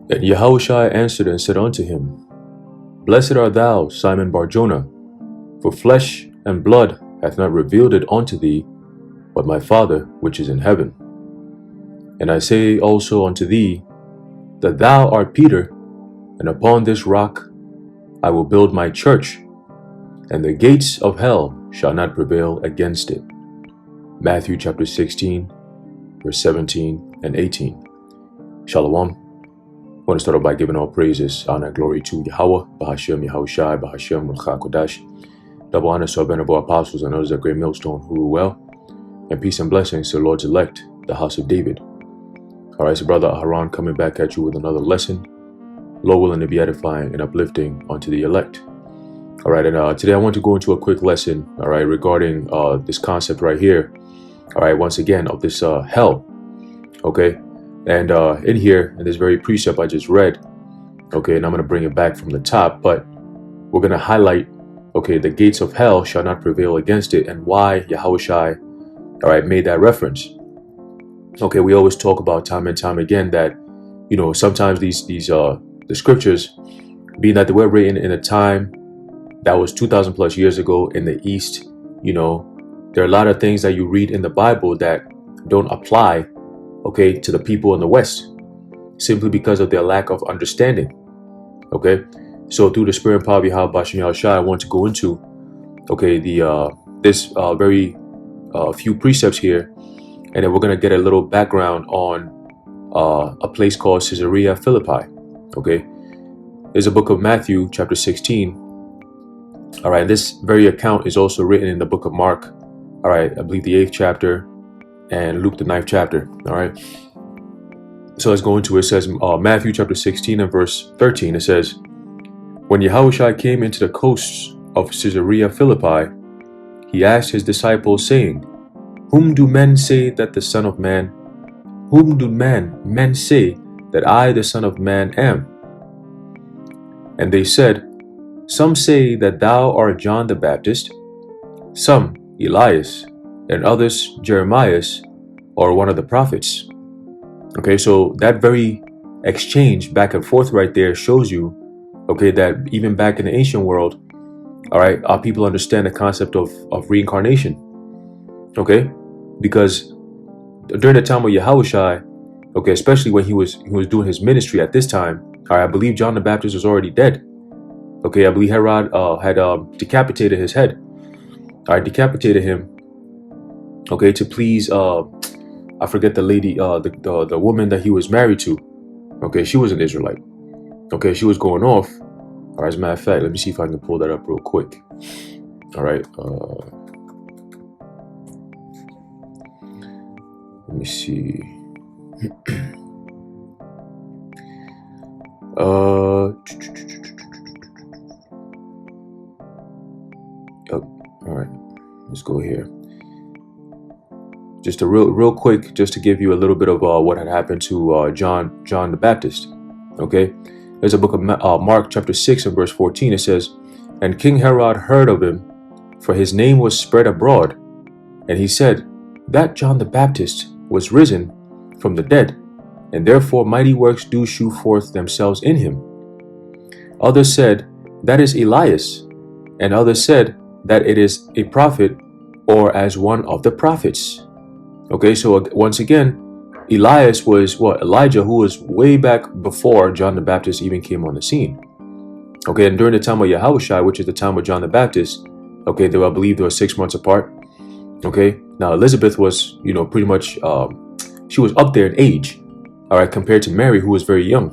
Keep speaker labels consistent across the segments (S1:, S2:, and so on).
S1: And Yahushua answered and said unto him, Blessed art thou, Simon Barjona, for flesh and blood hath not revealed it unto thee, but my Father which is in heaven. And I say also unto thee, that thou art Peter, and upon this rock I will build my church, and the gates of hell shall not prevail against it. Matthew chapter 16, verse 17 and 18. Shalom. I want to start off by giving all praises, honor, and glory to Yahweh, Bahashem, Yahushai, Bahashem, Ruach Kodash. Double honor to our venerable apostles and others at Great Millstone who rule well, and peace and blessings to the Lord's elect, the house of David. All right, so Brother Aharon coming back at you with another lesson, Lord willing to be edifying and uplifting unto the elect. All right, and today I want to go into a quick lesson, all right, regarding this concept right here, all right, once again, of this hell, okay? And in here, in this very precept I just read, okay, and I'm going to bring it back from the top, but we're going to highlight, okay, the gates of hell shall not prevail against it, and why Yahushai, all right, made that reference. Okay, we always talk about time and time again that, you know, sometimes the scriptures, being that they were written in a time that was 2,000 plus years ago in the East, you know, there are a lot of things that you read in the Bible that don't apply, okay, to the people in the West, simply because of their lack of understanding. Okay, so through the spirit and power of Yahweh Bashem Yahushai, I want to go into, okay, this very few precepts here, and then we're going to get a little background on a place called Caesarea Philippi. Okay, there's a book of Matthew chapter 16. All right, this very account is also written in the book of Mark. All right, I believe the 8th chapter, and Luke the 9th chapter. All right, so let's go into it. It says Matthew chapter 16 and verse 13. It says, when Yahushua came into the coasts of Caesarea Philippi, he asked his disciples, saying, whom do men say that the Son of Man, whom do men say that I, the Son of Man, am? And they said, some say that thou art John the Baptist, some Elias, and others Jeremias, or one of the prophets. Okay, so that very exchange back and forth right there shows you, okay, that even back in the ancient world, all right, our people understand the concept of reincarnation. Okay, because during the time of Yahushua, okay, especially when he was doing his ministry at this time, all right, I believe John the Baptist was already dead. Okay, I believe Herod had decapitated his head. All right, decapitated him. Okay, to please, I forget the lady, the woman that he was married to. Okay, she was an Israelite. Okay, she was going off. All right, as a matter of fact, let me see if I can pull that up real quick. All right. Let me see. All right, let's go here. Just a real quick, just to give you a little bit of what had happened to John the Baptist. Okay, there's a book of Mark chapter 6 and verse 14. It says, and King Herod heard of him, for his name was spread abroad, and he said that John the Baptist was risen from the dead, and therefore mighty works do shew forth themselves in him. Others said, that is Elias, and others said that it is a prophet, or as one of the prophets. Okay, so once again, Elias was what? Elijah, who was way back before John the Baptist even came on the scene. Okay, and during the time of Yahushua, which is the time of John the Baptist, okay, I believe they were 6 months apart. Okay, now Elizabeth was, you know, pretty much, she was up there in age, all right, compared to Mary, who was very young.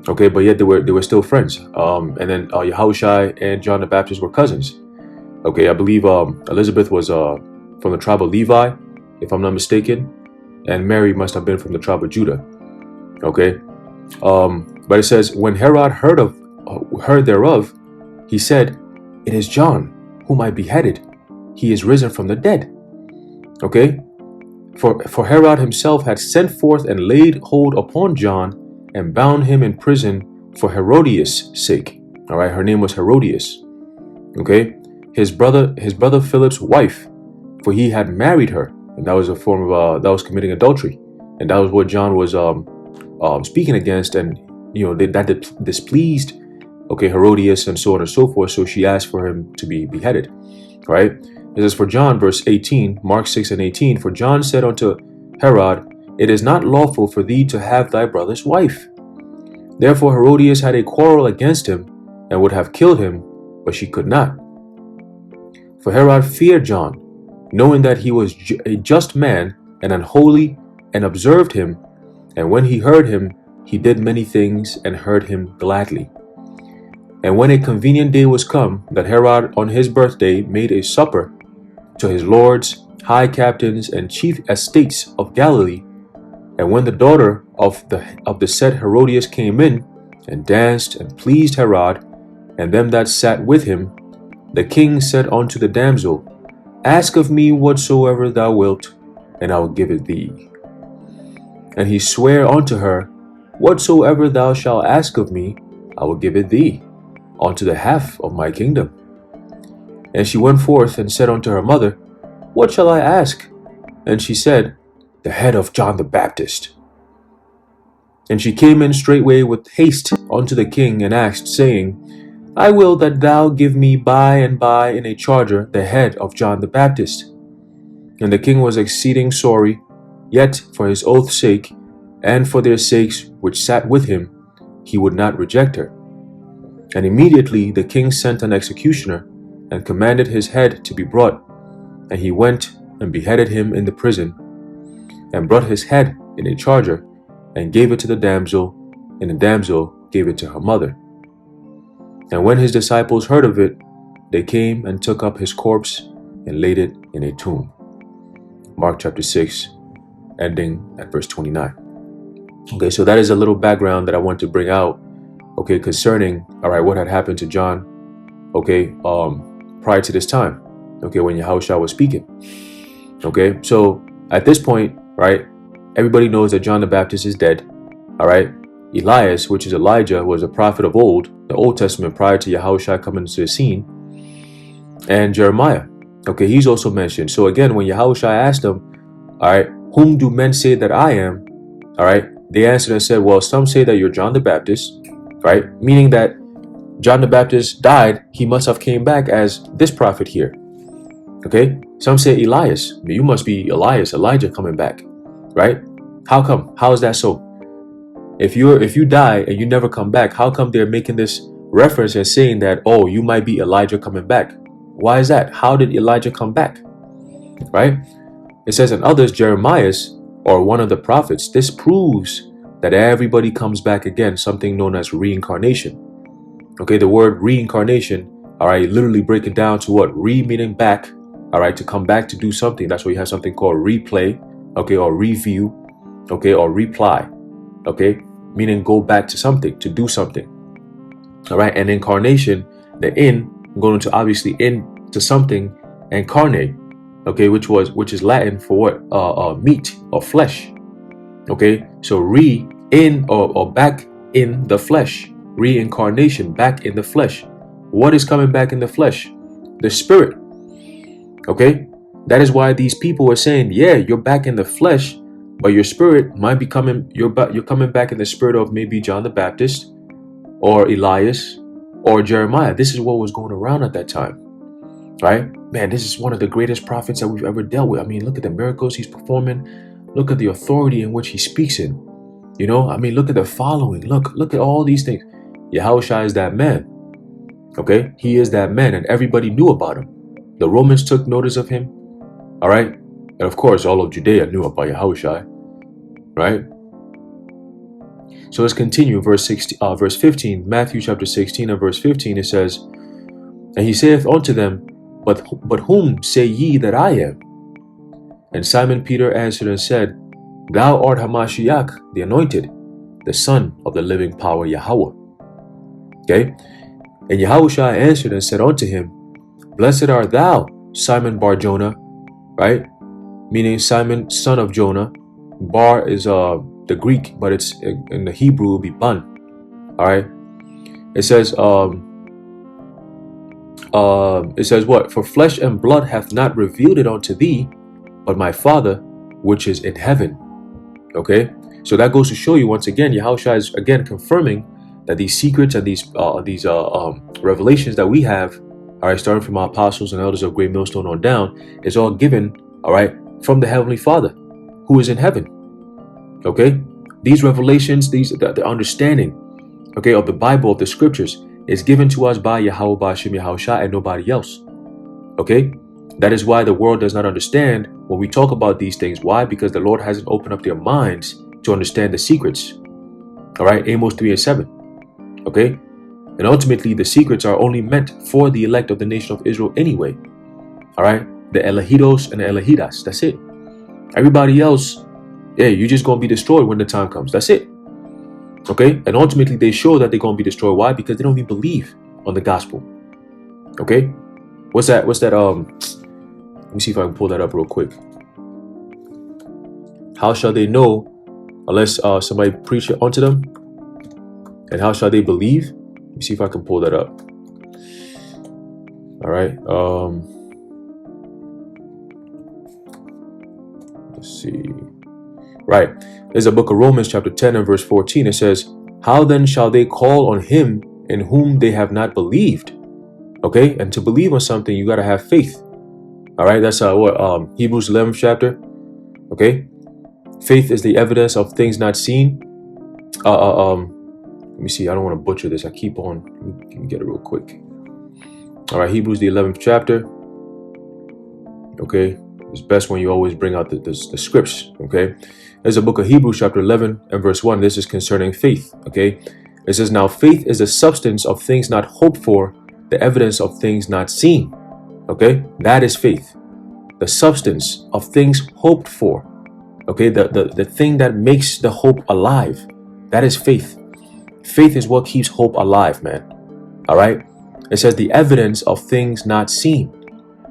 S1: Okay, but yet they were still friends. And then Yahushua and John the Baptist were cousins. Okay, I believe Elizabeth was from the tribe of Levi, if I'm not mistaken, and Mary must have been from the tribe of Judah. Okay, but it says, when Herod heard thereof, he said, it is John, whom I beheaded. He is risen from the dead. Okay, for Herod himself had sent forth and laid hold upon John and bound him in prison for Herodias' sake. All right, her name was Herodias. Okay, his brother Philip's wife, for he had married her, and that was a form of that was committing adultery, and that was what John was speaking against, and that displeased, Herodias and so on and so forth. So she asked for him to be beheaded, right? It says for John, verse 18, Mark 6 and 18, for John said unto Herod, it is not lawful for thee to have thy brother's wife. Therefore Herodias had a quarrel against him and would have killed him, but she could not. For Herod feared John, knowing that he was a just man and unholy, and observed him. And when he heard him, he did many things and heard him gladly. And when a convenient day was come, that Herod on his birthday made a supper to his lords, high captains, and chief estates of Galilee. And when the daughter of the said Herodias came in, and danced and pleased Herod, and them that sat with him, the king said unto the damsel, ask of me whatsoever thou wilt, and I will give it thee. And he sware unto her, whatsoever thou shalt ask of me, I will give it thee, unto the half of my kingdom. And she went forth and said unto her mother, what shall I ask? And she said, the head of John the Baptist. And she came in straightway with haste unto the king, and asked, saying, I will that thou give me by and by in a charger the head of John the Baptist. And the king was exceeding sorry, yet for his oath's sake, and for their sakes which sat with him, he would not reject her. And immediately the king sent an executioner, and commanded his head to be brought. And he went and beheaded him in the prison, and brought his head in a charger, and gave it to the damsel, and the damsel gave it to her mother. And when his disciples heard of it, they came and took up his corpse and laid it in a tomb. Mark chapter 6, ending at verse 29. Okay, so that is a little background that I want to bring out, concerning, what had happened to John, prior to this time, when Yahushua was speaking. Okay, so at this point, right, everybody knows that John the Baptist is dead, Elias, which is Elijah, was a prophet of old, the Old Testament prior to Yahushua coming to the scene, and Jeremiah, he's also mentioned. So again, when Yahushua asked them, whom do men say that I am? They answered and said, well, some say that you're John the Baptist, meaning that John the Baptist died, he must have came back as this prophet here. Some say Elias, you must be Elias, Elijah coming back, right? How come? How is that so? If you die and you never come back, how come they're making this reference and saying that, oh, you might be Elijah coming back? Why is that? How did Elijah come back? Right? It says in others, Jeremiah's, or one of the prophets, this proves that everybody comes back again, something known as reincarnation. The word reincarnation, literally break it down to what? Re meaning back, to come back to do something. That's why you have something called replay, or review, or reply, meaning go back to something, to do something. And incarnation, the in, going to obviously into something, and carne, which is Latin for what? Meat or flesh. So re in or back in the flesh. Reincarnation, back in the flesh. What is coming back in the flesh? The spirit. That is why these people are saying, yeah, you're back in the flesh, but your spirit might be coming, you're coming back in the spirit of maybe John the Baptist or Elias or Jeremiah. This is what was going around at that time, right? Man, this is one of the greatest prophets that we've ever dealt with. I mean, look at the miracles he's performing. Look at the authority in which he speaks in. Look at the following. Look at all these things. Yahushua is that man. He is that man, and everybody knew about him. The Romans took notice of him. And of course, all of Judea knew about Yahushua, right? So let's continue. Verse 15, Matthew chapter 16 and verse 15, it says, and he saith unto them, but whom say ye that I am? And Simon Peter answered and said, thou art Hamashiach, the anointed, the son of the living power Yahweh. And Yahushua answered and said unto him, blessed art thou, Simon Bar-Jonah, meaning Simon, son of Jonah. Bar is the Greek, but it's in the Hebrew it will be Ban. It says what? For flesh and blood hath not revealed it unto thee, but my Father which is in heaven. So that goes to show you once again, Yahushua is again confirming that these secrets and these revelations that we have, all right, starting from our apostles and elders of Great Millstone on down, is all given, all right, from the Heavenly Father, who is in heaven. Okay, these revelations, the understanding, okay, of the Bible, of the Scriptures, is given to us by Yahweh Ba'Shem Yahushua and nobody else. Okay, that is why the world does not understand when we talk about these things. Why? Because the Lord hasn't opened up their minds to understand the secrets. All right, Amos 3:7. Okay, and ultimately the secrets are only meant for the elect of the nation of Israel anyway. All right, the Elehidos and the Elehidas. That's it. Everybody else, yeah, you're just gonna be destroyed when the time comes. That's it. Okay, and ultimately they show that they're gonna be destroyed. Why? Because they don't even believe on the gospel. Okay, what's that? Let me see if I can pull that up real quick. How shall they know unless somebody preach it unto them? And how shall they believe? Let me see if I can pull that up. All right. Let's see. Right. There's a book of Romans chapter 10 and verse 14. It says, how then shall they call on him in whom they have not believed? Okay. And to believe on something, you got to have faith. All right. That's Hebrews 11th chapter. Okay. Faith is the evidence of things not seen. Let me see. I don't want to butcher this. I keep on. Let me get it real quick. All right. Hebrews the 11th chapter. Okay. It's best when you always bring out the scripts. Okay. There's a book of Hebrews chapter 11 and verse 1. This is concerning faith. Okay. It says, now faith is the substance of things not hoped for, the evidence of things not seen. Okay. That is faith. The substance of things hoped for. Okay. The thing that makes the hope alive. That is faith. Faith is what keeps hope alive, man. All right. It says the evidence of things not seen.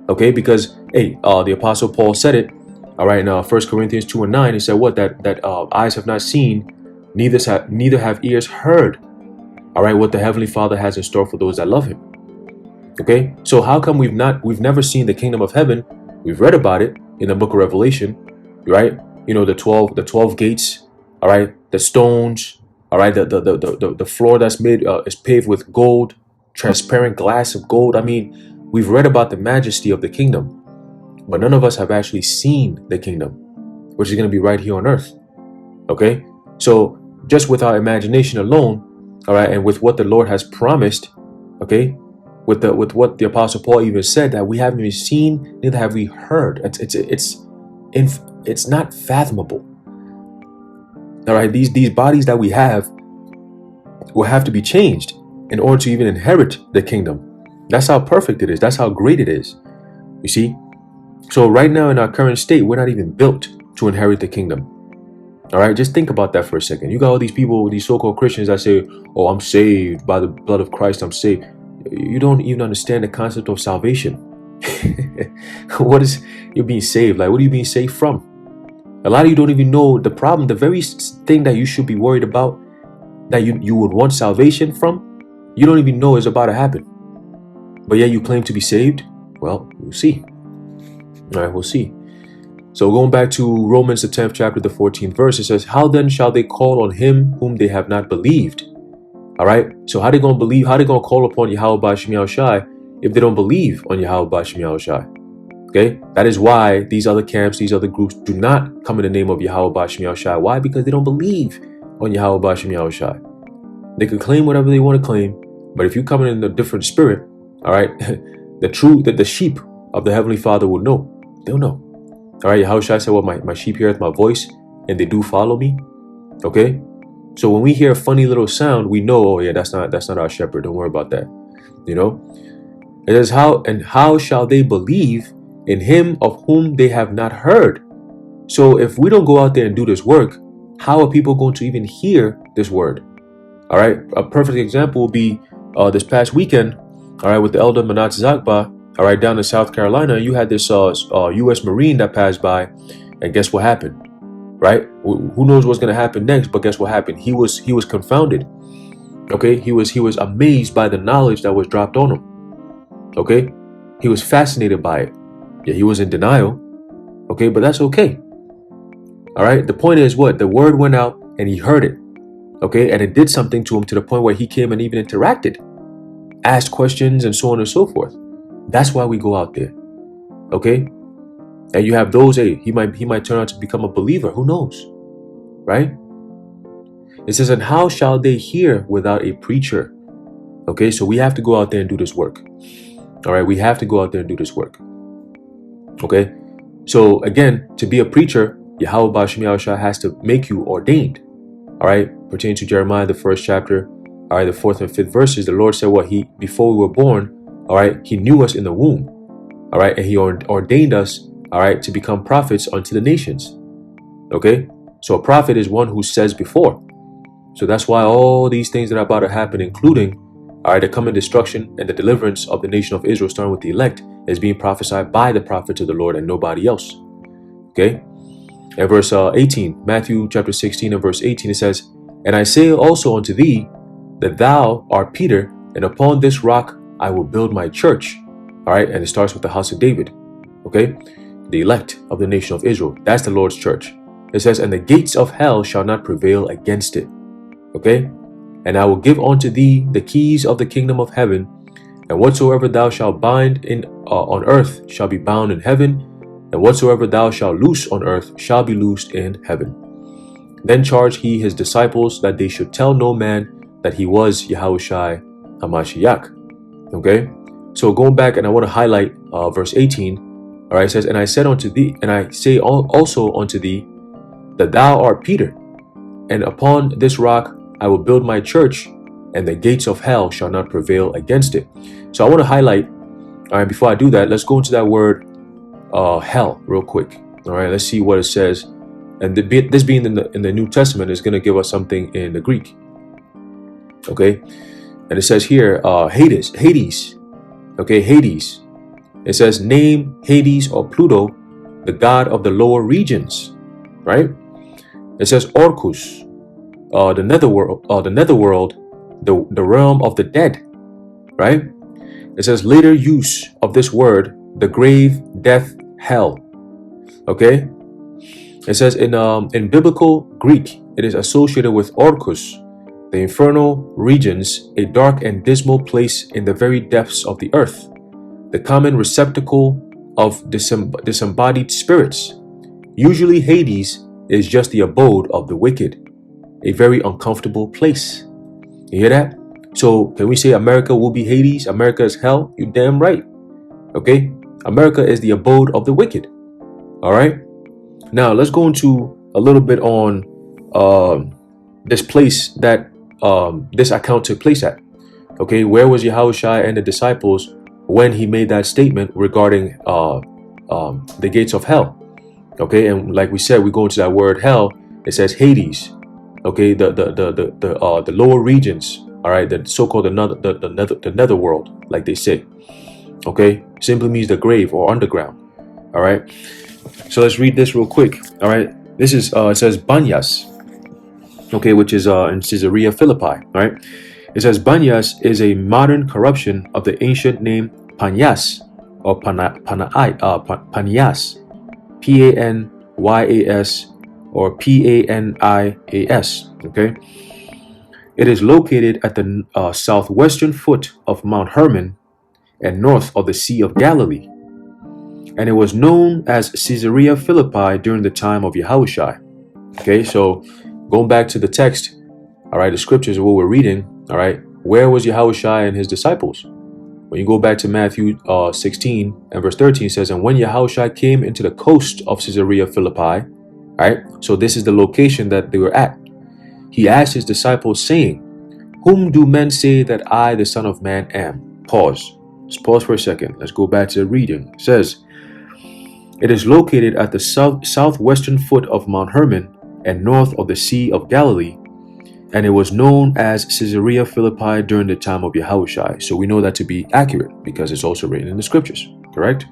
S1: Okay, because the Apostle Paul said it. All right, now 1 Corinthians 2:9, he said what? That eyes have not seen, neither have ears heard. All right, what the Heavenly Father has in store for those that love Him. Okay, so how come we've never seen the kingdom of heaven? We've read about it in the book of Revelation, right? You know, the 12 gates. All right, the stones. All right, the floor that's made is paved with gold, transparent glass of gold. I mean, we've read about the majesty of the kingdom, but none of us have actually seen the kingdom, which is going to be right here on earth. Okay, so just with our imagination alone, all right, and with what the Lord has promised, okay, with what the Apostle Paul even said that we haven't even seen, neither have we heard. It's not fathomable. All right, these bodies that we have will have to be changed in order to even inherit the kingdom. That's how perfect it is. That's how great it is. You see? So right now in our current state, we're not even built to inherit the kingdom. All right, just think about that for a second. You got all these people, these so-called Christians that say, oh, I'm saved by the blood of Christ. I'm saved. You don't even understand the concept of salvation. What is you're being saved? Like, what are you being saved from? A lot of you don't even know the problem, the very thing that you should be worried about, that you would want salvation from, you don't even know is about to happen. But yet you claim to be saved? Well, we'll see. All right, we'll see. So going back to Romans, the 10th chapter, the 14th verse, it says, how then shall they call on him whom they have not believed? All right, so how they going to believe, how they going to call upon Yahweh Ba'Shem Yahushai if they don't believe on Yahweh Ba'Shem Yahushai? Okay, that is why these other camps, these other groups do not come in the name of Yahweh Ba'Shem Yahushai. Why? Because they don't believe on Yahweh Ba'Shem Yahushai. They can claim whatever they want to claim, but if you come in a different spirit, all right, the sheep of the Heavenly Father will know. They'll know. All right, Yahushua said, well, my sheep heareth my voice, and they do follow me. Okay, so when we hear a funny little sound, we know, oh yeah, that's not our shepherd. Don't worry about that. You know, it says, how shall they believe in him of whom they have not heard? So if we don't go out there and do this work, how are people going to even hear this word? All right, a perfect example will be this past weekend, all right, with the elder Manat Zakba, all right, down in South Carolina. You had this U.S. Marine that passed by, and guess what happened? Right? Who knows what's going to happen next? But guess what happened? He was confounded. Okay, he was amazed by the knowledge that was dropped on him. Okay, he was fascinated by it. Yeah, he was in denial. Okay, but that's okay. All right. The point is what? The word went out and he heard it. Okay, and it did something to him to the point where he came and even interacted, asked questions, and so on and so forth. That's why we go out there. Okay, and you have those. Hey, he might turn out to become a believer. Who knows, right? It says, and how shall they hear without a preacher? Okay, so we have to go out there and do this work. All right, we have to go out there and do this work. Okay, so again, to be a preacher, Yahweh Ba'ashem Yahushua has to make you ordained. All right, pertaining to Jeremiah, the 1st chapter, all right, the 4th and 5th verses, the Lord said what before we were born, all right, he knew us in the womb, all right, and he ordained us, all right, to become prophets unto the nations. Okay, so a prophet is one who says before. So that's why all these things that are about to happen, including, all right, the coming destruction and the deliverance of the nation of Israel, starting with the elect, is being prophesied by the prophets of the Lord and nobody else. Okay, and verse 18, Matthew chapter 16 and verse 18, it says, and I say also unto thee, that thou art Peter, and upon this rock I will build my church. All right, and it starts with the house of David. Okay, the elect of the nation of Israel. That's the Lord's church. It says, and the gates of hell shall not prevail against it. Okay, and I will give unto thee the keys of the kingdom of heaven, and whatsoever thou shalt bind on earth shall be bound in heaven, and whatsoever thou shalt loose on earth shall be loosed in heaven. Then charged he his disciples that they should tell no man that he was Yahushua HaMashiach. Okay, so going back, and I want to highlight verse 18. All right, it says, and I said unto thee, and I say also unto thee, that thou art Peter, and upon this rock I will build my church, and the gates of hell shall not prevail against it. So I want to highlight, all right, before I do that, let's go into that word hell real quick. All right, let's see what it says. And this being in the New Testament is going to give us something in the Greek. Okay, and it says here, Hades. Okay, Hades. It says, name Hades or Pluto, the god of the lower regions. Right? It says Orcus, the netherworld, the realm of the dead. Right? It says later use of this word, the grave, death, hell. Okay? It says in biblical Greek, it is associated with Orcus, the infernal regions, a dark and dismal place in the very depths of the earth, the common receptacle of disembodied spirits. Usually Hades is just the abode of the wicked, a very uncomfortable place. You hear that? So can we say America will be Hades? America is hell? You damn right. Okay? America is the abode of the wicked. All right? Now let's go into a little bit on this place that this account took place at. Okay, where was Yahushua and the disciples when he made that statement regarding the gates of hell? Okay, and like we said, we go into that word hell. It says Hades. Okay, the lower regions. All right, the so-called the netherworld, like they say. Okay, simply means the grave or underground. All right. So let's read this real quick. All right, this is it says Banyas, okay, which is in Caesarea Philippi. Right, it says Banyas is a modern corruption of the ancient name Panyas or Panyas, Panyas or Panias. Okay, it is located at the southwestern foot of Mount Hermon and north of the Sea of Galilee. And it was known as Caesarea Philippi during the time of Yahushua. Okay, so going back to the text, all right, the scriptures of what we're reading, all right, where was Yahushua and his disciples? When you go back to Matthew 16 and verse 13, it says, and when Yahushua came into the coast of Caesarea Philippi, right, so this is the location that they were at, he asked his disciples, saying, whom do men say that I, the Son of Man, am? Pause. Let's pause for a second. Let's go back to the reading. It says, it is located at the southwestern foot of Mount Hermon and north of the Sea of Galilee, and it was known as Caesarea Philippi during the time of Yahushua. So we know that to be accurate because it's also written in the scriptures, correct?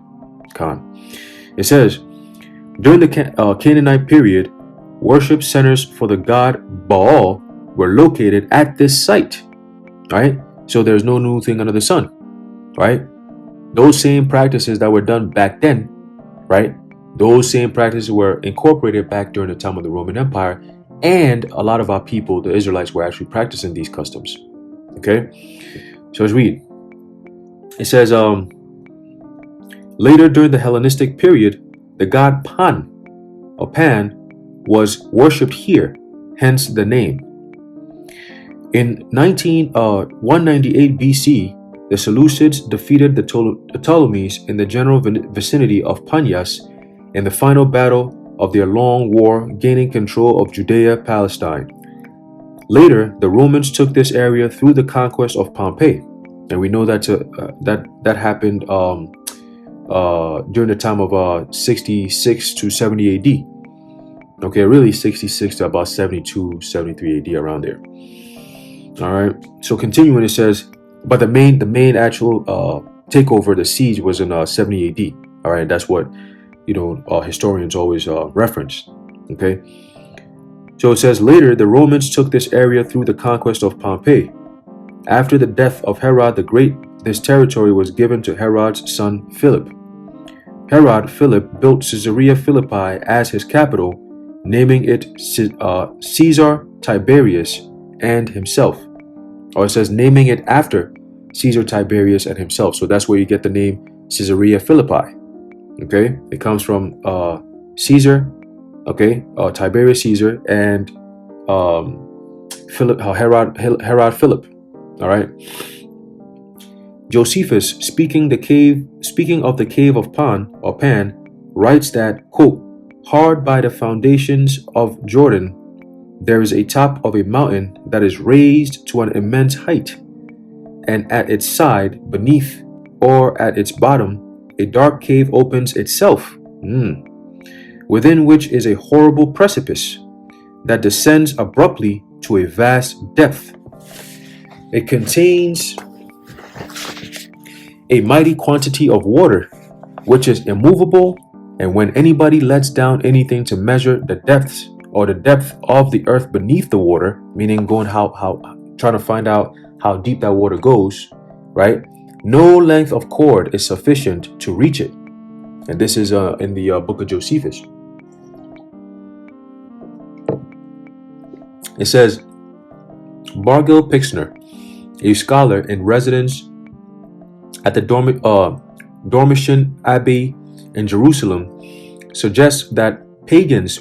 S1: It says, during the Canaanite period, worship centers for the god Baal were located at this site, right? So there's no new thing under the sun, right? Those same practices that were done back then, right? Those same practices were incorporated back during the time of the Roman Empire And a lot of our people, the Israelites, were actually practicing these customs. Okay, so let's read. It says, later during the Hellenistic period, the god Pan was worshipped here, hence the name. In 198 BC, the Seleucids defeated the Ptolemies in the general vicinity of Panyas in the final battle of their long war, gaining control of Judea, Palestine. Later, the Romans took this area through the conquest of Pompeii, and we know that happened during the time of 66 to 70 AD. Okay, really 66 to about 72, 73 AD, around there. All right. So continuing, it says, but the main actual takeover, the siege, was in 70 AD. All right, that's what historians always reference. Okay. So it says, later the Romans took this area through the conquest of Pompeii. After the death of Herod the Great, this territory was given to Herod's son Philip. Herod Philip built Caesarea Philippi as his capital, naming it Caesar Tiberius and himself. Or it says naming it after Caesar Tiberius and himself. So that's where you get the name Caesarea Philippi. Okay, it comes from Caesar, Tiberius Caesar, and Herod Philip. All right. Josephus, speaking of the cave of Pan, writes that, quote, hard by the foundations of Jordan, there is a top of a mountain that is raised to an immense height, and at its side, beneath, or at its bottom, a dark cave opens itself, within which is a horrible precipice that descends abruptly to a vast depth. It contains a mighty quantity of water, which is immovable, and when anybody lets down anything to measure the depth of the earth beneath the water, meaning going trying to find out how deep that water goes, right? No length of cord is sufficient to reach it. And this is in the book of Josephus. It says, Bargil Pixner, a scholar in residence at the Dormition Abbey in Jerusalem, suggests that pagans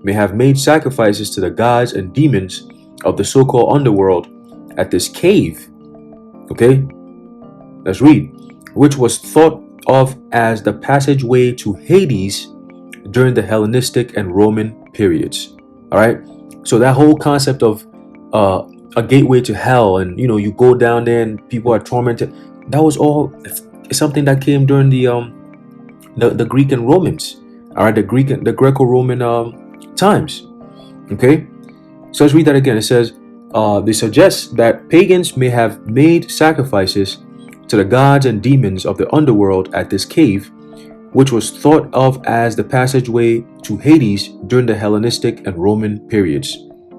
S1: may have made sacrifices to the gods and demons of the so-called underworld at this cave. Okay, let's read. Which was thought of as the passageway to Hades during the Hellenistic and Roman periods. All right, so that whole concept of a gateway to hell, and you go down there and people are tormented, that was all something that came during the Greek and Romans. All right, the Greco-Roman times. Okay, so let's read that again. It says, they suggest that pagans may have made sacrifices to the gods and demons of the underworld at this cave, which was thought of as the passageway to Hades during the Hellenistic and Roman periods.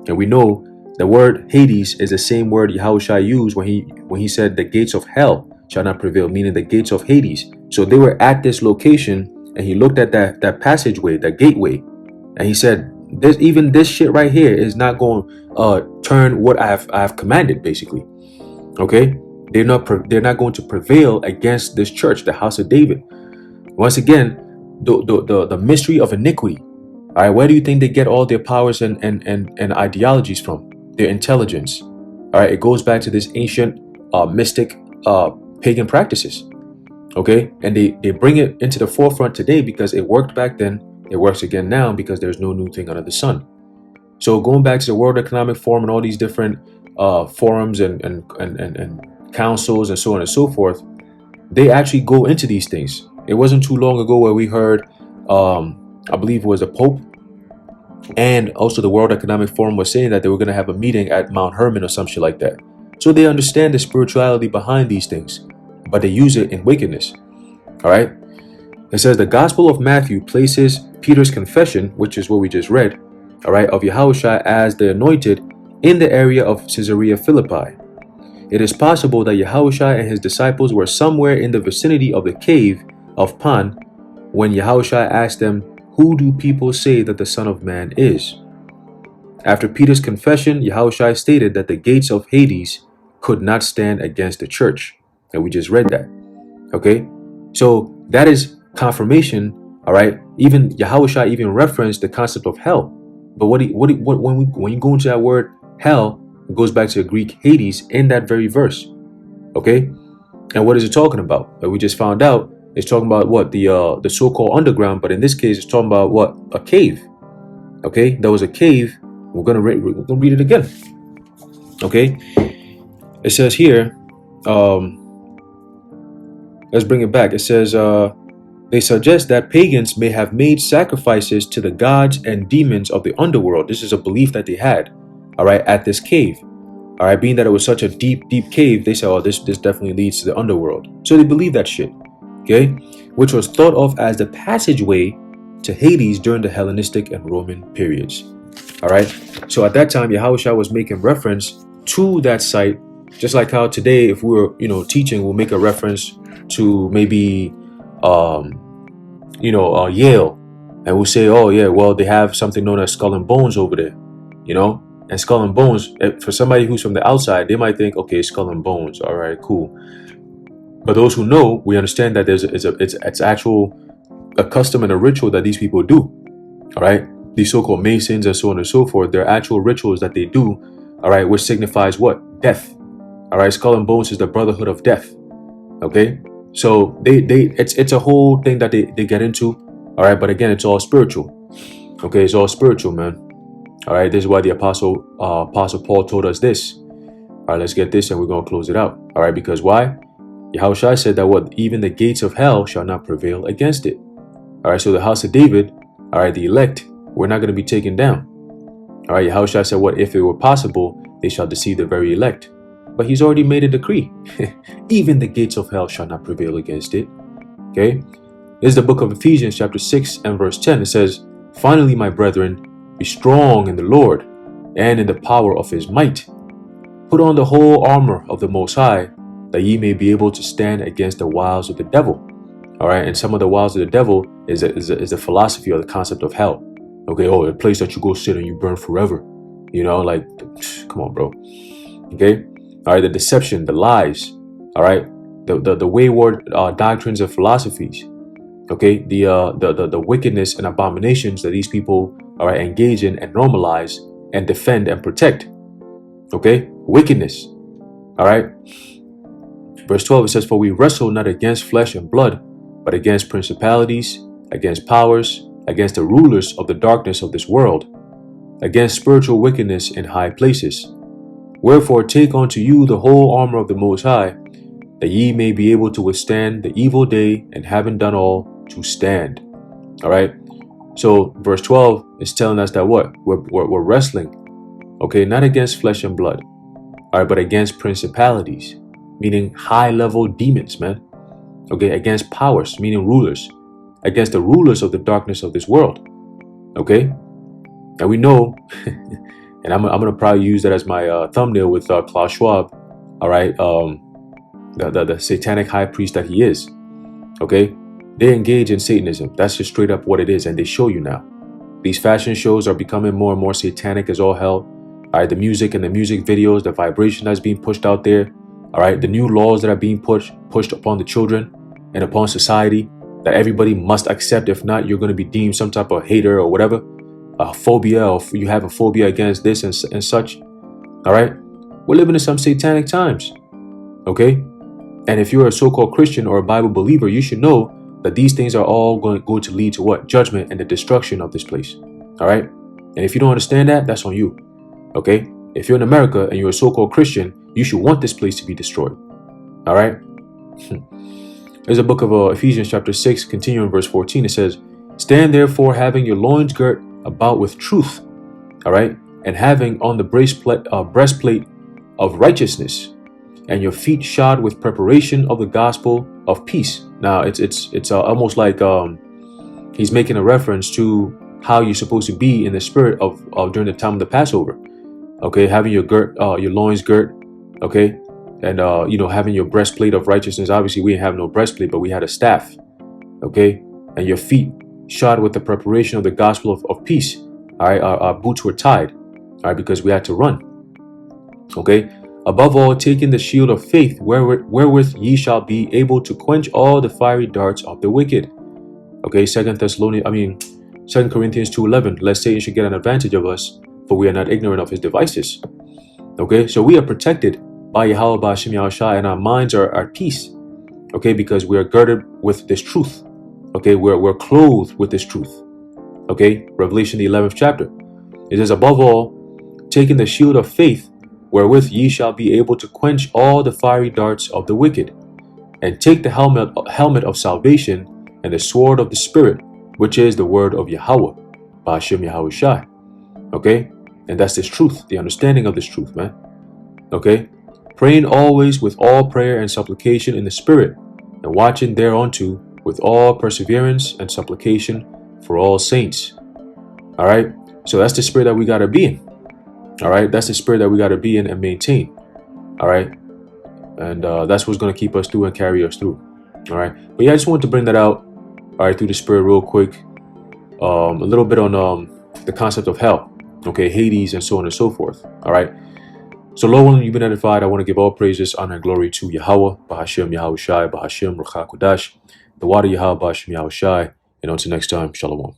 S1: And we know the word Hades is the same word Yahushua used when he said the gates of hell shall not prevail, meaning the gates of Hades. So they were at this location, and he looked at that passageway, that gateway, and he said, this shit right here is not going to turn what I have commanded, basically. Okay, they're not going to prevail against this church, the house of David. Once again, the mystery of iniquity. All right, where do you think they get all their powers and ideologies from? Their intelligence. All right, it goes back to this ancient mystic pagan practices. Okay, and they bring it into the forefront today because it worked back then. It works again now because there's no new thing under the sun. So going back to the World Economic Forum and all these different forums and councils and so on and so forth, they actually go into these things. It wasn't too long ago where we heard, I believe it was the Pope and also the World Economic Forum was saying that they were going to have a meeting at Mount Hermon or some shit like that. So they understand the spirituality behind these things, but they use it in wickedness. All right. It says the Gospel of Matthew places Peter's confession, which is what we just read, all right, of Yahushua as the anointed in the area of Caesarea Philippi. It is possible that Yahushua and his disciples were somewhere in the vicinity of the cave of Pan when Yahushua asked them, "Who do people say that the Son of Man is?" After Peter's confession, Yahushua stated that the gates of Hades could not stand against the church. And we just read that. Okay? So that is confirmation, all right? Even Yahushua even referenced the concept of hell. But when you go into that word hell, it goes back to the Greek Hades in that very verse. Okay? And what is it talking about? Like we just found out, it's talking about what? The so-called underground, but in this case, it's talking about what? A cave. Okay? There was a cave. We're gonna read it again. Okay? It says here, let's bring it back. It says, they suggest that pagans may have made sacrifices to the gods and demons of the underworld. This is a belief that they had, all right, at this cave. All right, being that it was such a deep cave, they said, oh, this definitely leads to the underworld. So they believe that shit, okay? Which was thought of as the passageway to Hades during the Hellenistic and Roman periods. All right, so at that time, Yahushua was making reference to that site, just like how today, if we were, teaching, we'll make a reference to maybe, Yale, and we'll say, oh yeah, well, they have something known as Skull and Bones over there, and Skull and Bones, for somebody who's from the outside, they might think, okay, Skull and Bones, all right, cool. But those who know, we understand that it's actual a custom and a ritual that these people do, all right? These so-called Masons and so on and so forth, they're actual rituals that they do, all right, which signifies what? Death, all right? Skull and Bones is the brotherhood of death, okay? So it's a whole thing that they get into, all right? But again, it's all spiritual, okay? It's all spiritual, man. All right, this is why the Apostle Paul told us this. All right, let's get this and we're going to close it out. All right, because why? Yahushua said that what? Even the gates of hell shall not prevail against it. All right, so the house of David, all right, the elect, we're not going to be taken down. All right, Yahushua said what? If it were possible, they shall deceive the very elect. But he's already made a decree. Even the gates of hell shall not prevail against it. Okay, this is the book of Ephesians chapter 6 and verse 10. It says, finally, my brethren, be strong in the Lord and in the power of his might. Put on the whole armor of the Most High, that ye may be able to stand against the wiles of the devil. All right, and some of the wiles of the devil is the philosophy or the concept of hell. Okay, oh, a place that you go sit and you burn forever. Like, come on, bro. Okay, all right, the deception, the lies. All right, the wayward doctrines and philosophies. Okay, the wickedness and abominations that these people engage in and normalize and defend and protect. Okay, wickedness. All right. Verse 12, it says, for we wrestle not against flesh and blood, but against principalities, against powers, against the rulers of the darkness of this world, against spiritual wickedness in high places. Wherefore take unto you the whole armor of the Most High, that ye may be able to withstand the evil day, and having done all, to stand. All right. So verse 12 is telling us that what? We're wrestling, okay, not against flesh and blood, all right, but against principalities, meaning high-level demons, man. Okay, against powers, meaning rulers, against the rulers of the darkness of this world. Okay, and we know, and I'm gonna probably use that as my thumbnail with Klaus Schwab. All right, the satanic high priest that he is. Okay. They engage in Satanism. That's just straight up what it is. And they show you now. These fashion shows are becoming more and more satanic as all hell. All right. The music and the music videos, the vibration that's being pushed out there. All right. The new laws that are being pushed upon the children and upon society that everybody must accept. If not, you're going to be deemed some type of hater or whatever. A phobia, or you have a phobia against this and such. All right. We're living in some satanic times. Okay. And if you're a so-called Christian or a Bible believer, you should know that these things are all going to lead to what? Judgment and the destruction of this place. All right. And if you don't understand that, that's on you. Okay. If you're in America and you're a so-called Christian, you should want this place to be destroyed. All right. There's a book of Ephesians chapter 6, continuing verse 14. It says, stand therefore having your loins girt about with truth. All right. And having on the breastplate of righteousness, and your feet shod with preparation of the gospel of peace. Now it's almost like he's making a reference to how you're supposed to be in the spirit of during the time of the Passover. Okay, having your loins girt. Okay, and having your breastplate of righteousness. Obviously, we didn't have no breastplate, but we had a staff. Okay, and your feet shod with the preparation of the gospel of peace. All right, our boots were tied, all right, because we had to run. Okay, above all, taking the shield of faith, wherewith ye shall be able to quench all the fiery darts of the wicked. Okay, Second Corinthians 2:11. Lest Satan should get an advantage of us, for we are not ignorant of his devices. Okay, so we are protected by Yahweh Ba'ashem Yahushua, and our minds are at peace. Okay, because we are girded with this truth. Okay, we're clothed with this truth. Okay, Revelation the 11th chapter. It says, above all, taking the shield of faith, wherewith ye shall be able to quench all the fiery darts of the wicked, and take the helmet of salvation and the sword of the Spirit, which is the word of Yahweh, Ba'ashem Yahushua. Okay, and that's this truth, the understanding of this truth, man. Okay, praying always with all prayer and supplication in the Spirit, and watching thereunto with all perseverance and supplication for all saints. All right, so that's the spirit that we got to be in. All right, that's the spirit that we got to be in and maintain. All right, and that's what's going to keep us through and carry us through. All right, but yeah, I just wanted to bring that out. All right, through the spirit real quick. A little bit on the concept of hell. Okay, Hades and so on and so forth. All right. So, Lord, when you've been edified, I want to give all praises, honor, and glory to Yahweh, Ba'ashem Yahushai, Ba'ashem Ruach HaKodesh, the water Yahweh, Ba'ashem Yahushai, and until next time, Shalom.